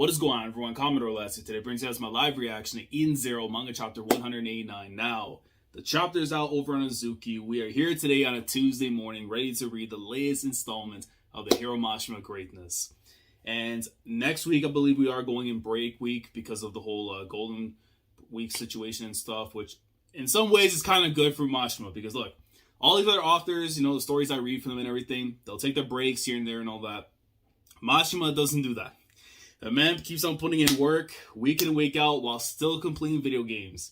What is going on, everyone? Commodore Lassie today brings you guys my live reaction to Eden Zero Manga Chapter 189. Now, the chapter is out over on Azuki. We are here today on a Tuesday morning, ready to read the latest installment of the Hero Mashima Greatness. And next week, I believe we are going in break week because of the whole Golden Week situation and stuff, which in some ways is kind of good for Mashima because look, all these other authors, you know, the stories I read from them and everything, they'll take their breaks here and there and all that. Mashima doesn't do that. The man keeps on putting in work, week in and week out, while still completing video games.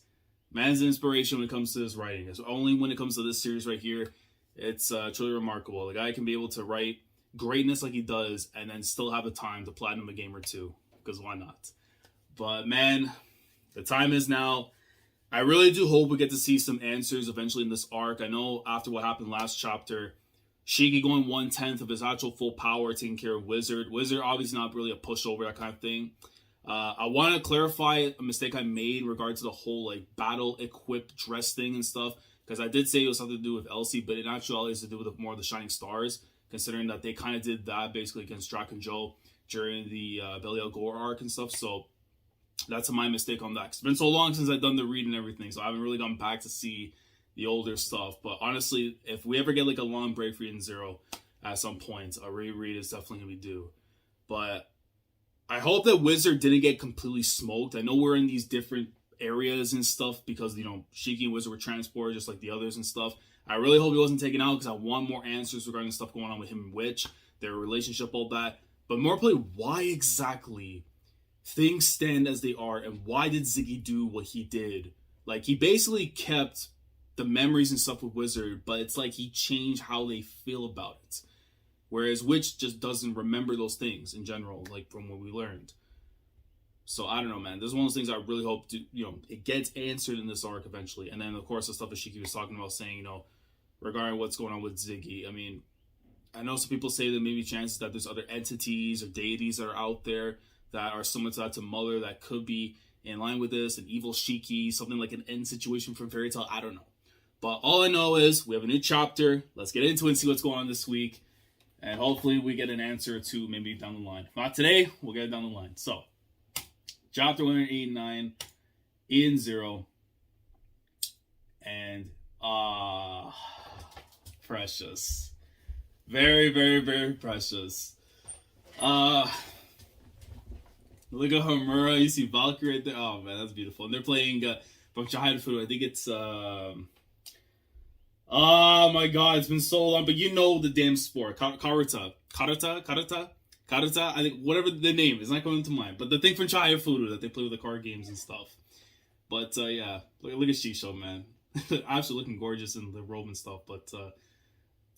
Man's an inspiration when it comes to his writing. It's only when it comes to this series right here, it's truly remarkable. The guy can be able to write greatness like he does, and then still have the time to platinum a game or two, because why not? But man, the time is now. I really do hope we get to see some answers eventually in this arc. I know after what happened last chapter, Shiki going 1/10 of his actual full power, taking care of Wizard. Wizard obviously not really a pushover, that kind of thing. I want to clarify a mistake I made in regard to the whole like battle equipped dress thing and stuff, because I did say it was something to do with Elsie, but in actuality it's to do with more of the Shining Stars, considering that they kind of did that basically against Drac and Joe during the Labilia Gore arc and stuff. So that's my mistake on that. It's been so long since I've done the read and everything, so I haven't really gone back to see the older stuff. But honestly, if we ever get like a long break for Eden Zero at some point, a reread is definitely gonna be due. But I hope that Wizard didn't get completely smoked. I know we're in these different areas and stuff because, you know, Shiki and Wizard were transported just like the others and stuff. I really hope he wasn't taken out because I want more answers regarding stuff going on with him and Witch, their relationship, all that. But more importantly, why exactly things stand as they are, and why did Ziggy do what he did? Like, he basically kept the memories and stuff with Wizard, but it's like he changed how they feel about it. Whereas Witch just doesn't remember those things in general, like from what we learned. So I don't know, man. This is one of those things I really hope to, you know, it gets answered in this arc eventually. And then of course the stuff that Shiki was talking about, saying, you know, regarding what's going on with Ziggy. I mean, I know some people say that maybe chances that there's other entities or deities that are out there that are similar to that to Mother that could be in line with this, an evil Shiki, something like an end situation from Fairy Tail. I don't know. But all I know is we have a new chapter. Let's get into it and see what's going on this week. And hopefully we get an answer or two maybe down the line. If not today, we'll get it down the line. So, chapter 189, Eden Zero. And, precious. Very, very, very precious. Look at Homura. You see Valkyrie right there. Oh, man, that's beautiful. And they're playing from Chihide Food. I think it's... Oh my god, it's been so long, but you know the damn sport. Karata. I think, whatever the name is, not going to mind. But the thing from Chihaya Fudu that they play with the card games and stuff. But yeah, look at Shisho, man. Absolutely looking gorgeous in the robe and stuff. But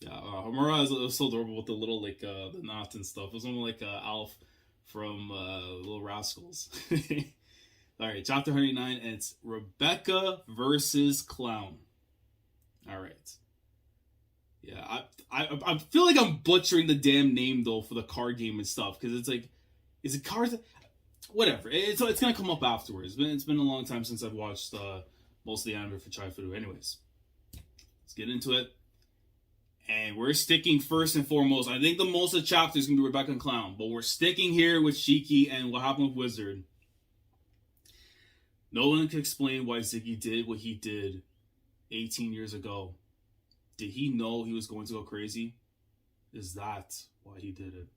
yeah, Homura is so adorable with the little, like, the knots and stuff. It was almost like Alf from Little Rascals. Alright, chapter 189, and it's Rebecca versus Clown. All right. Yeah, I feel like I'm butchering the damn name though for the card game and stuff, because it's like, is it cards? Whatever. It's gonna come up afterwards. It's been a long time since I've watched most of the anime for Chaifudu. Anyways, let's get into it. And we're sticking first and foremost. I think the most of the chapter is gonna be Rebecca and Clown, but we're sticking here with Shiki and what happened with Wizard. No one can explain why Ziggy did what he did 18 years ago. Did he know he was going to go crazy? Is that why he did it?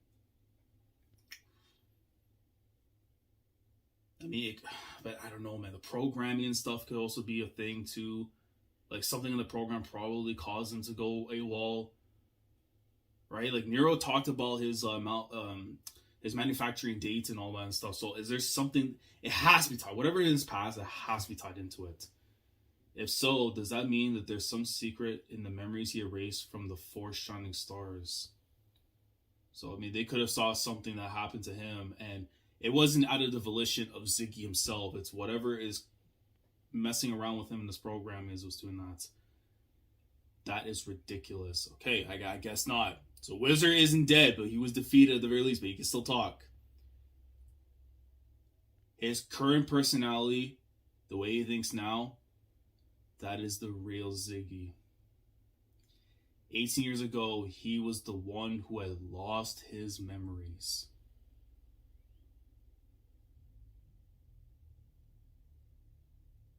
I mean, but I don't know, man. The programming and stuff could also be a thing too. Like, something in the program probably caused him to go AWOL. Right? Like, Nero talked about his manufacturing dates and all that and stuff. So is there something? It has to be tied. Whatever it is past, it has to be tied into it. If so, does that mean that there's some secret in the memories he erased from the 4 Shining Stars? So, I mean, they could have saw something that happened to him, and it wasn't out of the volition of Ziggy himself. It's whatever is messing around with him in this program was doing that. That is ridiculous. Okay, I guess not. So, Wizard isn't dead, but he was defeated at the very least, but he can still talk. His current personality, the way he thinks now, that is the real Ziggy. 18 years ago, he was the one who had lost his memories.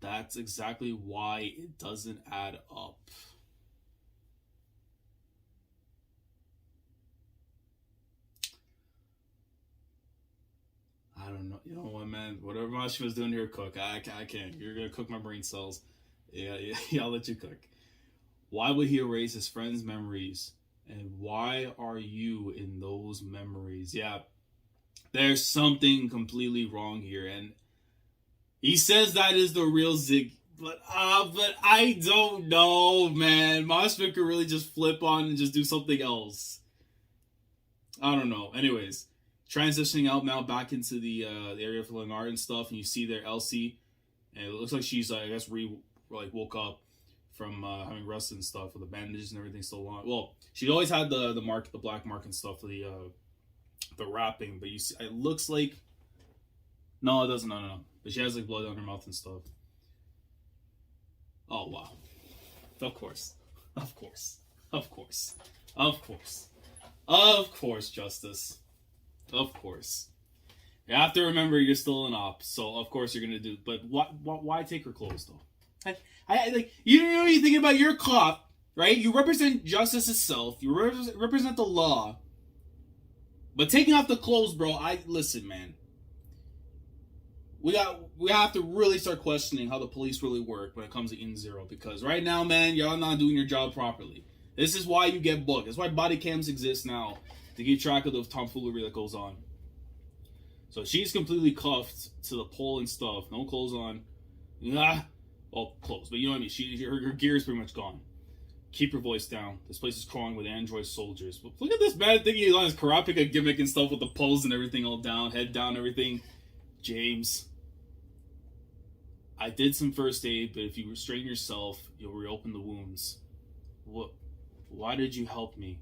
That's exactly why it doesn't add up. I don't know. You know what, man? Whatever Mashi was doing here, cook. I can't. You're going to cook my brain cells. Yeah, I'll let you cook. Why would he erase his friend's memories? And why are you in those memories? Yeah, there's something completely wrong here. And he says that is the real Ziggy. But I don't know, man. Moshpit could really just flip on and just do something else. I don't know. Anyways, transitioning out now back into the area for Leonard and stuff, and you see there Elsie, and it looks like she's I guess woke up from having rested and stuff with the bandages and everything still on. Well, she always had the mark, the black mark and stuff for the wrapping, but you see, it looks like no, it doesn't. No. But she has like blood on her mouth and stuff. Oh wow! Of course, Justice. Of course. You have to remember you're still an op, so of course you're gonna do. But why take her clothes though? I like you know you're thinking about your cop, right? You represent justice itself. You represent the law. But taking off the clothes, bro. Listen, man. We have to really start questioning how the police really work when it comes to In-Zero, because right now, man, y'all not doing your job properly. This is why you get booked. That's why body cams exist now, to keep track of the tomfoolery that goes on. So she's completely cuffed to the pole and stuff. No clothes on. Well, clothes, but you know what I mean. Her gear is pretty much gone. Keep your voice down. This place is crawling with android soldiers. But look at this bad thing he's on his Karapika gimmick and stuff with the pose and everything all down, head down, everything. James, I did some first aid, but if you restrain yourself, you'll reopen the wounds. What? Why did you help me?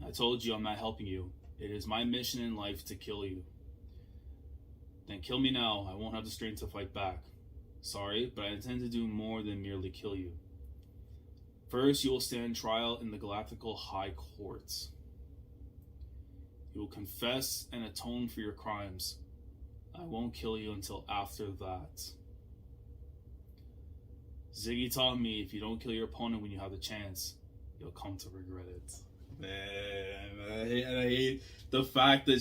I told you I'm not helping you. It is my mission in life to kill you. Then kill me now. I won't have the strength to fight back. Sorry, but I intend to do more than merely kill you. First, you will stand trial in the Galactical High Courts. You will confess and atone for your crimes. I won't kill you until after that. Ziggy taught me if you don't kill your opponent when you have the chance, you'll come to regret it. Man, I hate the fact that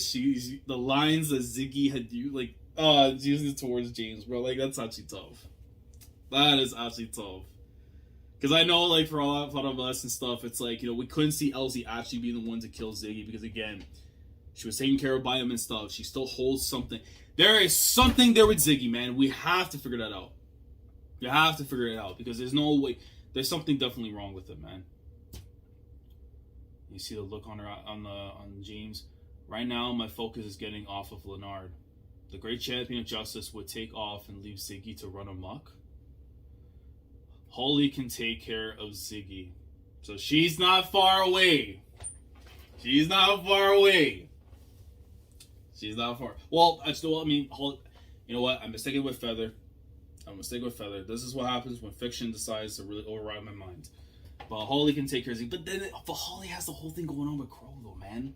the lines that Ziggy had used, like, using it towards James, bro. Like, that's actually tough. That is actually tough. Because I know, like, for a lot of us and stuff, it's like, we couldn't see Elsie actually being the one to kill Ziggy because, again, she was taken care of by him and stuff. She still holds something. There is something there with Ziggy, man. We have to figure that out. You have to figure it out because there's no way. There's something definitely wrong with it, man. You see the look on her on James. Right now, my focus is getting off of Leonard. The great champion of justice would take off and leave Ziggy to run amok. Holly can take care of Ziggy, so she's not far away. She's not far. Well, I mean, you know what? I'm mistaken with Feather. This is what happens when fiction decides to really override my mind. But Holly can take care of Ziggy. But Holly has the whole thing going on with Crow, though, man.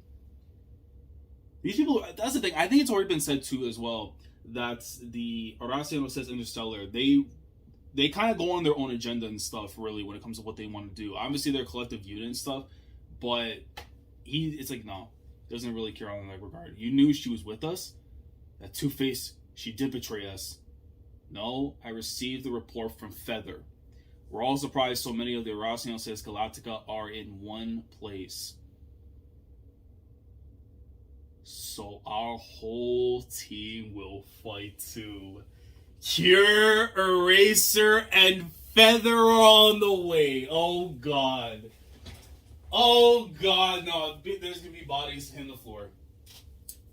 These people, that's the thing. I think it's already been said, too, as well, that the Horacio says Interstellar, they kind of go on their own agenda and stuff, really, when it comes to what they want to do. Obviously, they're a collective unit and stuff, but it's like, no, doesn't really care in that regard. You knew she was with us. That Two-Face, she did betray us. No, I received the report from Feather. We're all surprised so many of the Horacio says Galactica are in one place. So our whole team will fight too. Cure, Eraser, and Feather are on the way. Oh God. Oh God, no. There's going to be bodies hitting the floor.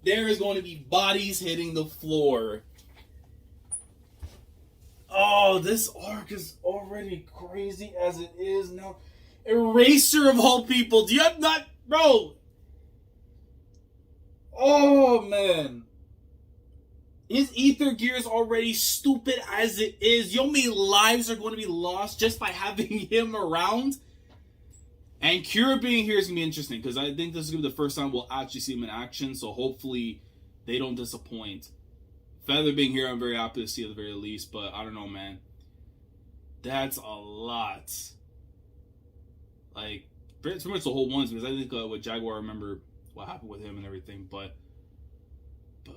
There is going to be bodies hitting the floor. Oh, this arc is already crazy as it is now. Eraser of all people. Do you have not... Bro. Oh, man. His ether gear is already stupid as it is. You know how many lives are going to be lost just by having him around? And Kira being here is going to be interesting because I think this is going to be the first time we'll actually see him in action. So hopefully they don't disappoint. Feather being here, I'm very happy to see at the very least. But I don't know, man. That's a lot. Like, pretty much the whole ones, because I think with Jaguar, I remember what happened with him and everything, but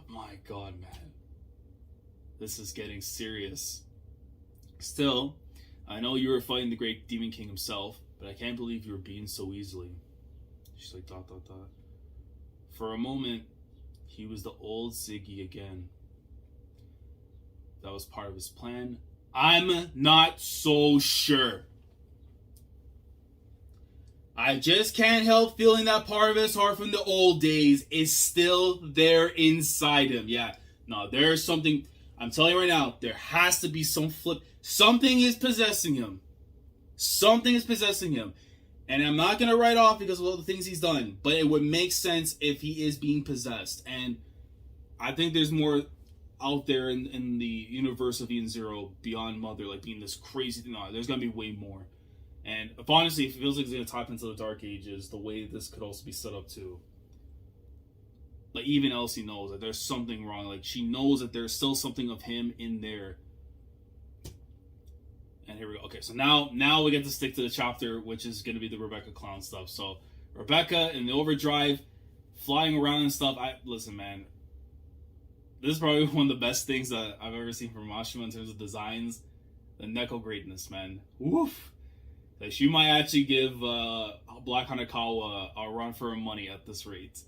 my god, man. This is getting serious. Still, I know you were fighting the great Demon King himself, but I can't believe you were beaten so easily. She's like, dot, dot, dot. For a moment, he was the old Ziggy again. That was part of his plan. I'm not so sure. I just can't help feeling that part of his heart from the old days is still there inside him. Yeah, no, there's something. I'm telling you right now, there has to be some flip. Something is possessing him. Something is possessing him. And I'm not going to write off because of all the things he's done. But it would make sense if he is being possessed. And I think there's more out there in the universe of Eden Zero beyond Mother, like being this crazy thing. No, there's going to be way more. And if honestly, it feels like it's going to tap into the Dark Ages, the way this could also be set up too. Like, even Elsie knows that there's something wrong. Like, she knows that there's still something of him in there. And here we go. Okay, so now we get to stick to the chapter, which is going to be the Rebecca clown stuff. So, Rebecca in the overdrive, flying around and stuff. Listen, man. This is probably one of the best things that I've ever seen from Mashima in terms of designs. The Neko greatness, man. Woof. Like, she might actually give Black Hanakawa a run for her money at this rate.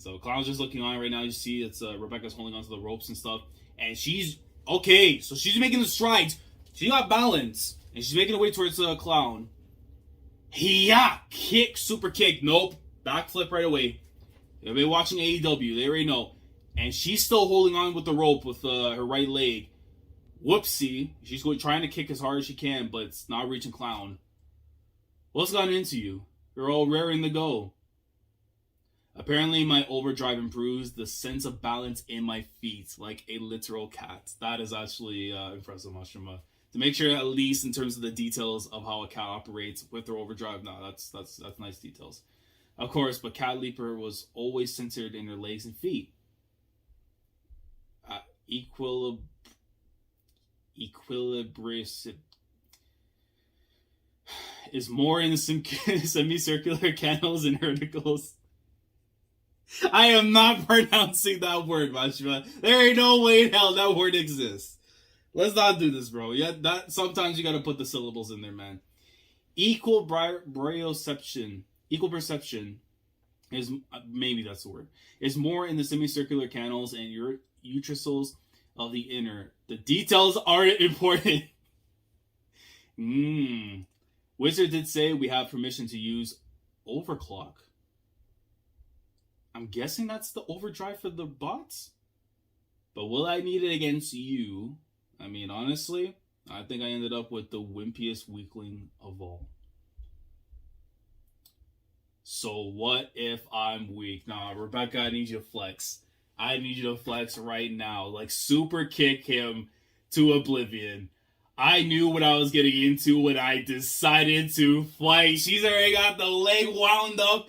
So Clown's just looking on right now. You see it's Rebecca's holding onto the ropes and stuff. And she's... Okay, so she's making the strides. She got balance. And she's making her way towards Clown. Hiya! Kick, super kick. Nope. Backflip right away. They've been watching AEW. They already know. And she's still holding on with the rope with her right leg. Whoopsie. She's trying to kick as hard as she can, but it's not reaching Clown. What's gotten into you? You're all raring to go. Apparently, my overdrive improves the sense of balance in my feet, like a literal cat. That is actually impressive, Mashima. To make sure, at least in terms of the details of how a cat operates with their overdrive, no, that's nice details. Of course, but Cat Leaper was always centered in her legs and feet. Equilibration is more in the semicircular canals and verticals. I am not pronouncing that word, Mashima. There ain't no way in hell that word exists. Let's not do this, bro. Yeah, that sometimes you gotta put the syllables in there, man. Equal perception is, maybe that's the word, is more in the semicircular canals and utricles of the inner. The details aren't important. Wizard did say we have permission to use overclock. I'm guessing that's the overdrive for the bots? But will I need it against you? I mean, honestly, I think I ended up with the wimpiest weakling of all. So what if I'm weak? Nah, Rebecca, I need you to flex. I need you to flex right now. Like, super kick him to oblivion. I knew what I was getting into when I decided to fight. She's already got the leg wound up,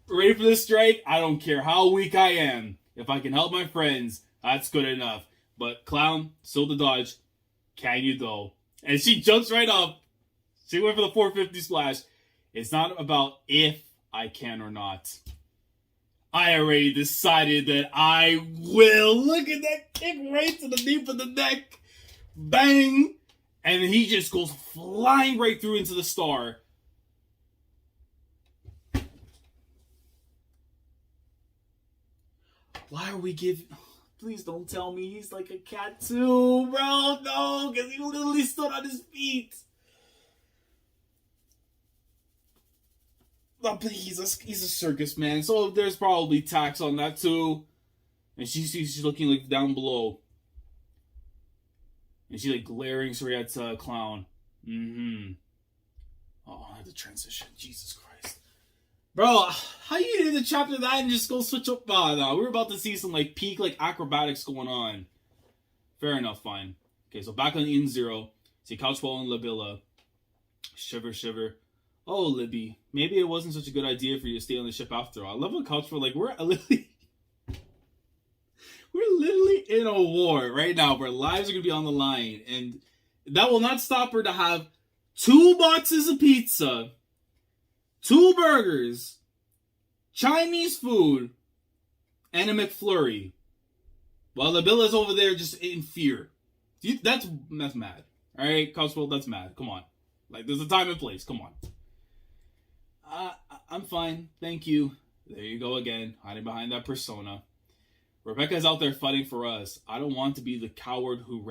ready for the strike. I don't care how weak I am. If I can help my friends, that's good enough. But Clown, still the dodge. Can you though? And she jumps right up. She went for the 450 splash. It's not about if I can or not. I already decided that I will. Look at that kick right to the nape of the neck. Bang. And he just goes flying right through into the star. Why are we giving... Please don't tell me he's like a cat too, bro. No, because he literally stood on his feet. Oh, but he's a circus man, so there's probably tax on that too. And she's looking like down below. And she's like glaring straight at Clown. Oh, I had to transition. Jesus Christ. Bro, how you do the chapter that and just go switch up? No, we're about to see some like peak like acrobatics going on. Fair enough, fine. Okay, so back on Eden Zero. See Couchball and Labilla. Shiver, shiver. Oh, Libby, maybe it wasn't such a good idea for you to stay on the ship after all. I love when Couchball, like, we're literally in a war right now where lives are going to be on the line. And That will not stop her to have 2 boxes of pizza, 2 burgers, Chinese food, and a McFlurry. While Labilla's over there just in fear. That's mad. Alright, Coswell, that's mad. Come on. Like, there's a time and place. Come on. I'm fine. Thank you. There you go again. Hiding behind that persona. Rebecca's out there fighting for us. I don't want to be the coward who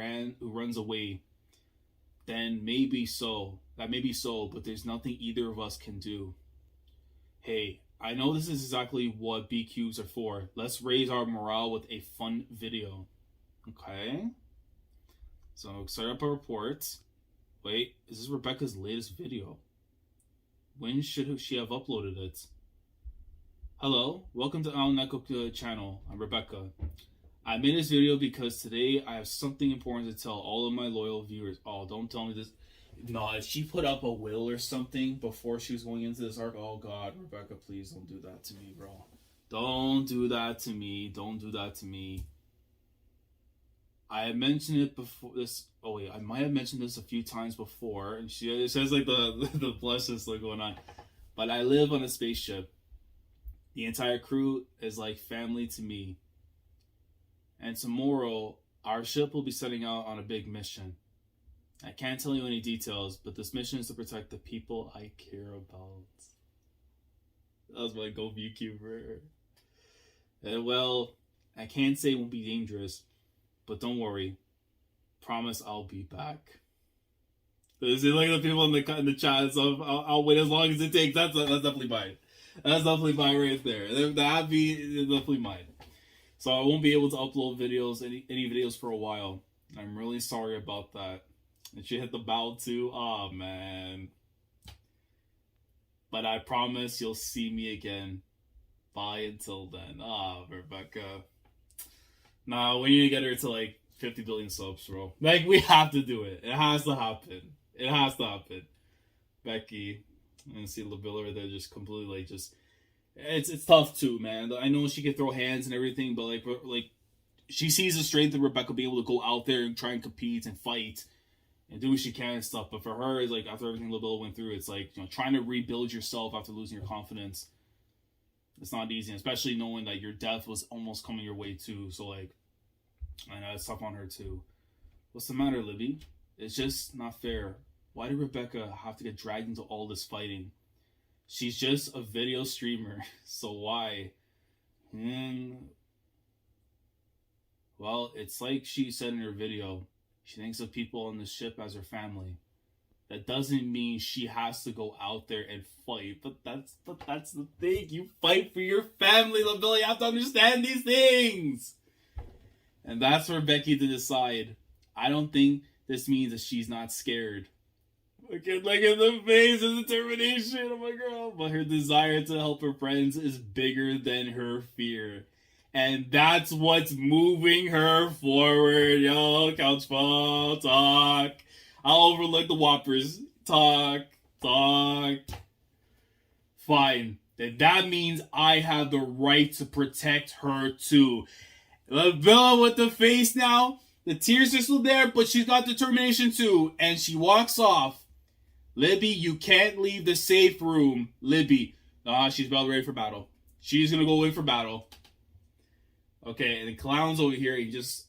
runs away. Then maybe so. That may be so, but there's nothing either of us can do. Hey, I know this is exactly what B cubes are for. Let's raise our morale with a fun video. Okay. So start up a report. Wait, is this Rebecca's latest video? When should she have uploaded it? Hello, welcome to Al Neko channel. I'm Rebecca. I made this video because today I have something important to tell all of my loyal viewers. Oh, don't tell me this. No, if she put up a will or something before she was going into this arc, oh god, Rebecca, please don't do that to me, bro. Don't do that to me. Don't do that to me. I had mentioned it before this. Oh wait, I might have mentioned this a few times before. And it says like the blushes like going on. But I live on a spaceship. The entire crew is like family to me. And tomorrow, our ship will be setting out on a big mission. I can't tell you any details, but this mission is to protect the people I care about. That was my go VCuber. Well, I can't say it won't be dangerous, but don't worry. Promise I'll be back. See, look at the people in the chat, so I'll wait as long as it takes. That's definitely mine. That's definitely mine right there. That is definitely mine. So I won't be able to upload videos, any videos for a while. I'm really sorry about that. And she hit the bell too. Oh man. But I promise you'll see me again. Bye until then. Rebecca. Nah, we need to get her to like 50 billion subs, bro. Like, we have to do it. It has to happen. It has to happen. Becky. And see Labilla, they're just completely like just... It's tough too, man. I know she can throw hands and everything, but like she sees the strength of Rebecca be able to go out there and try and compete and fight and do what she can and stuff. But for her, it's like after everything Labilla went through, it's like, you know, trying to rebuild yourself after losing your confidence. It's not easy, especially knowing that your death was almost coming your way too. So like, I know it's tough on her too. What's the matter, Libby? It's just not fair. Why did Rebecca have to get dragged into all this fighting? She's just a video streamer, so why? Well, it's like she said in her video. She thinks of people on the ship as her family. That doesn't mean she has to go out there and fight. But that's the thing. You fight for your family, Labilla. You have to understand these things. And that's for Becky to decide. I don't think this means that she's not scared. Look at the face of determination of my girl. But her desire to help her friends is bigger than her fear. And that's what's moving her forward. Yo, couch fall, talk. I'll overlook the whoppers. Talk. Fine. Then that means I have the right to protect her too. Labilla with the face now. The tears are still there, but she's got determination too. And she walks off. Libby, you can't leave the safe room. Libby. She's about ready for battle. She's going to go in for battle. Okay, and the clown's over here. He just...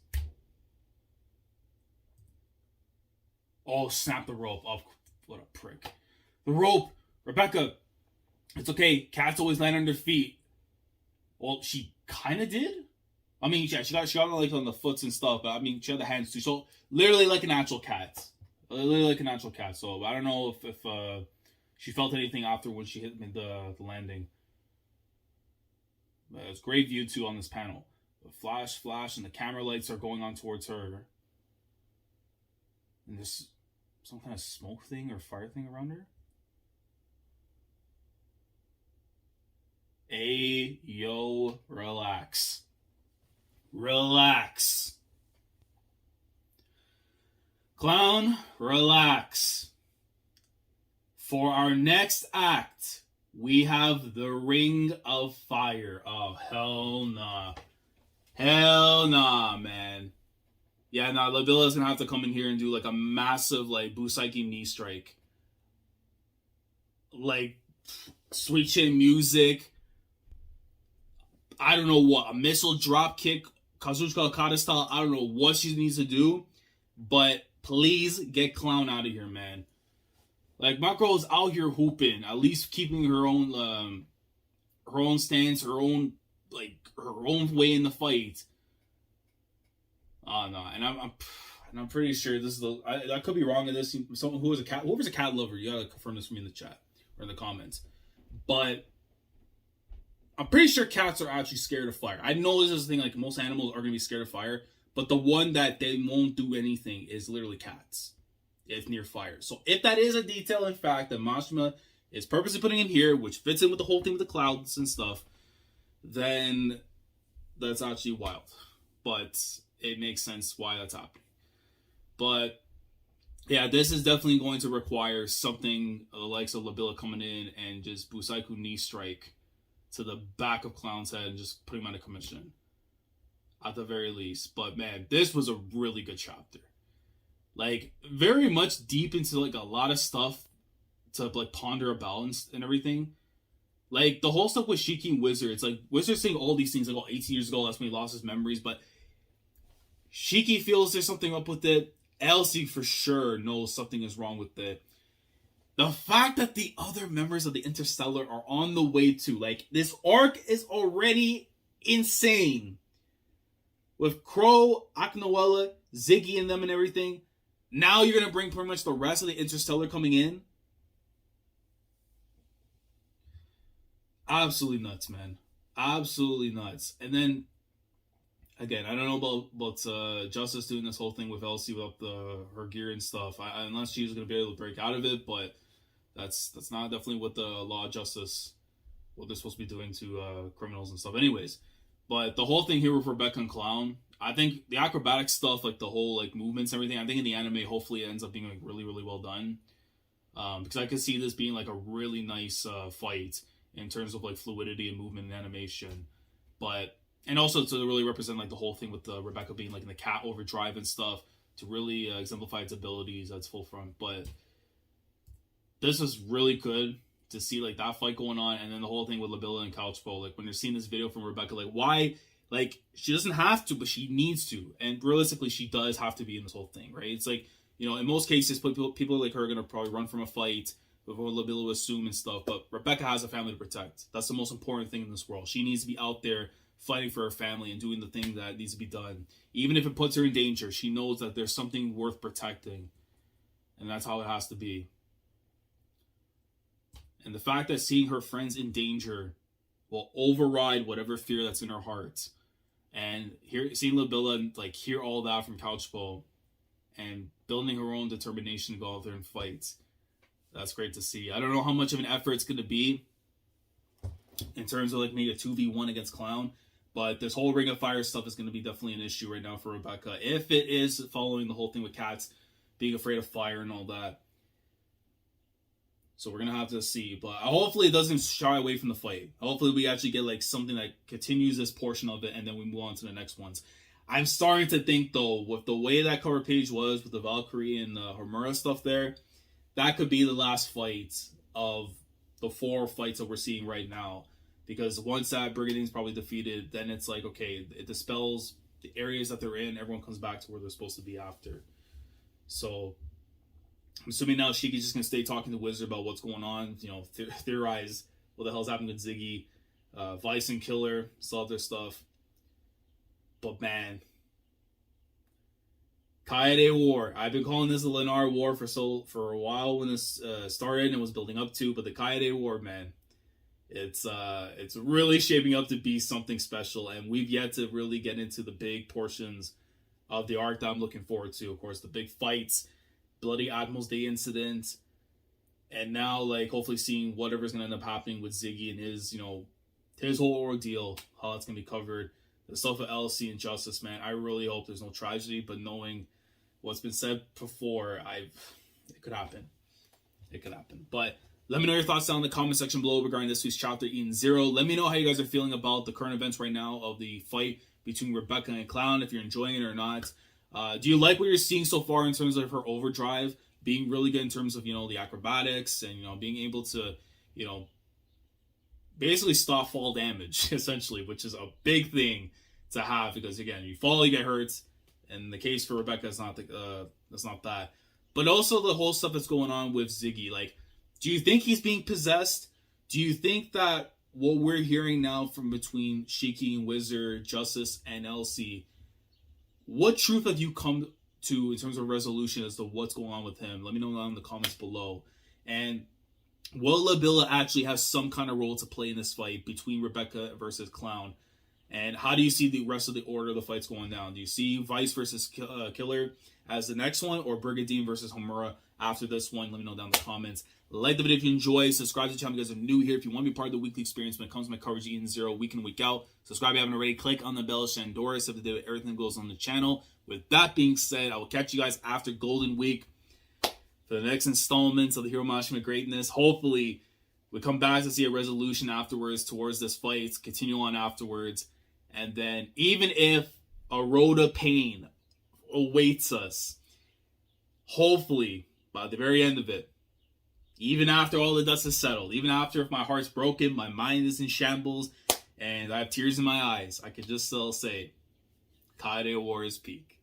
Oh, snap the rope. Oh, what a prick. The rope. Rebecca. It's okay. Cats always land on their feet. Well, she kind of did. I mean, yeah, she got like on the foots and stuff. But I mean, she had the hands too. So, literally like an actual cat. Literally like an actual cat. So I don't know if she felt anything after when she hit the landing. But it's great view too on this panel. The flash, and the camera lights are going on towards her. And there's some kind of smoke thing or fire thing around her. Yo, relax. Relax. Clown, relax. For our next act, we have the Ring of Fire. Oh, hell nah. Hell nah, man. Yeah, now Labilla's gonna have to come in here and do like a massive like Busaiki knee strike. Like sweet chin music. I don't know what, a missile drop kick, Kazuchika Okada style. I don't know what she needs to do, but please get Clown out of here, man. Like my girl is out here hooping, at least keeping her own stance, her own way in the fight. Oh no, and I'm pretty sure this is I could be wrong in this. Someone whoever's a cat lover, you gotta confirm this for me in the chat or in the comments. But I'm pretty sure cats are actually scared of fire. I know this is the thing, like most animals are gonna be scared of fire, but the one that they won't do anything is literally cats if near fire. So if that is a detail in fact that Mashima is purposely putting in here, which fits in with the whole thing with the clouds and stuff, then that's actually wild. But it makes sense why that's happening. But yeah, this is definitely going to require something the likes of Labilla coming in and just Busaiku knee strike to the back of Clown's head and just putting him out of commission. At the very least. But man, this was a really good chapter. Like, very much deep into like a lot of stuff to like ponder about and everything. Like, the whole stuff with Shiki and Wizard, it's like Wizard's saying all these things like 18 years ago, that's when he lost his memories, but Shiki feels there's something up with it. Elsie for sure knows something is wrong with it. The fact that the other members of the Interstellar are on the way to, like, this arc is already insane. With Crow, Akinoella, Ziggy and them and everything. Now you're going to bring pretty much the rest of the Interstellar coming in. Absolutely nuts, man. Absolutely nuts. And then, again, I don't know about Justice doing this whole thing with Elsie without her gear and stuff. Unless she's going to be able to break out of it, but that's not definitely what the law of justice, what they're supposed to be doing to criminals and stuff. Anyways, but the whole thing here with Rebecca and Clown, I think the acrobatic stuff, like the whole like movements and everything, I think in the anime hopefully it ends up being like really, really well done. Because I could see this being like a really nice fight in terms of like fluidity and movement and animation. But and also to really represent like the whole thing with Rebecca being like in the cat overdrive and stuff to really exemplify its abilities at its full front. But this was really good to see like that fight going on, and then the whole thing with Labilla and Couchpo. Like when you're seeing this video from Rebecca, like why? Like she doesn't have to, but she needs to, and realistically, she does have to be in this whole thing, right? It's like, you know, in most cases, people like her are gonna probably run from a fight before Labilla will assume and stuff. But Rebecca has a family to protect. That's the most important thing in this world. She needs to be out there fighting for her family and doing the thing that needs to be done. Even if it puts her in danger, she knows that there's something worth protecting. And that's how it has to be. And the fact that seeing her friends in danger will override whatever fear that's in her heart. And seeing Labilla like hear all that from Couchpo and building her own determination to go out there and fight. That's great to see. I don't know how much of an effort it's going to be in terms of like maybe a 2v1 against Clown. But this whole Ring of Fire stuff is going to be definitely an issue right now for Rebecca. If it is following the whole thing with cats being afraid of fire and all that. So we're going to have to see. But hopefully it doesn't shy away from the fight. Hopefully we actually get like something that continues this portion of it and then we move on to the next ones. I'm starting to think though, with the way that cover page was with the Valkyrie and the Homura stuff there, that could be the last fight of the 4 fights that we're seeing right now. Because once that Brigading's probably defeated, then it's like, okay, it dispels the areas that they're in. Everyone comes back to where they're supposed to be after. So I'm assuming now Shiki's just going to stay talking to Wizard about what's going on. You know, theorize what the hell's happening with Ziggy. Vice and Killer, solve their stuff. But man, Kaede War. I've been calling this the Lennar War for a while when this started and was building up to. But the Kaede War, man, it's really shaping up to be something special. And we've yet to really get into the big portions of the arc that I'm looking forward to. Of course, the big fights, Bloody Admiral's Day incident, and now like hopefully seeing whatever's gonna end up happening with Ziggy and his, you know, his whole ordeal, how it's gonna be covered. The stuff with Elsie and Justice, man, I really hope there's no tragedy, but knowing what's been said before, it could happen. It could happen. But let me know your thoughts down in the comment section below regarding this week's chapter Eden Zero. Let me know how you guys are feeling about the current events right now of the fight between Rebecca and Clown, if you're enjoying it or not. Do you like what you're seeing so far in terms of her overdrive being really good in terms of, the acrobatics and, being able to, basically stop fall damage, essentially, which is a big thing to have because, again, you fall, you get hurt. And the case for Rebecca is not that's not that. But also the whole stuff that's going on with Ziggy. Like, do you think he's being possessed? Do you think that what we're hearing now from between Shiki and Wizard, Justice, and Elsie, what truth have you come to in terms of resolution as to what's going on with him? Let me know down in the comments below. And will Labilla actually have some kind of role to play in this fight between Rebecca versus Clown? And how do you see the rest of the order of the fights going down? Do you see Vice versus Killer as the next one, or Brigandine versus Homura after this one? Let me know down in the comments. Like the video if you enjoy. Subscribe to the channel if you guys are new here. If you want to be part of the weekly experience when it comes to my coverage of Eden Zero week in, week out, subscribe if you haven't already. Click on the bell, Shandora, so that everything goes on the channel. With that being said, I will catch you guys after Golden Week for the next installments of the Hero Mashima Greatness. Hopefully, we come back to see a resolution afterwards towards this fight, continue on afterwards. And then, even if a road of pain awaits us, hopefully, by the very end of it, even after all the dust is settled, even after if my heart's broken, my mind is in shambles, and I have tears in my eyes, I can just still say, Kaede War is peak.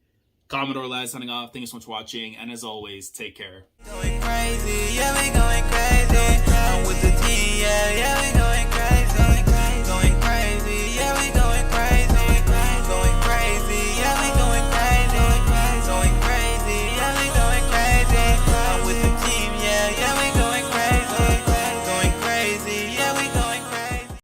Commodore Lad signing off. Thank you so much for watching, and as always, take care. Going crazy, yeah.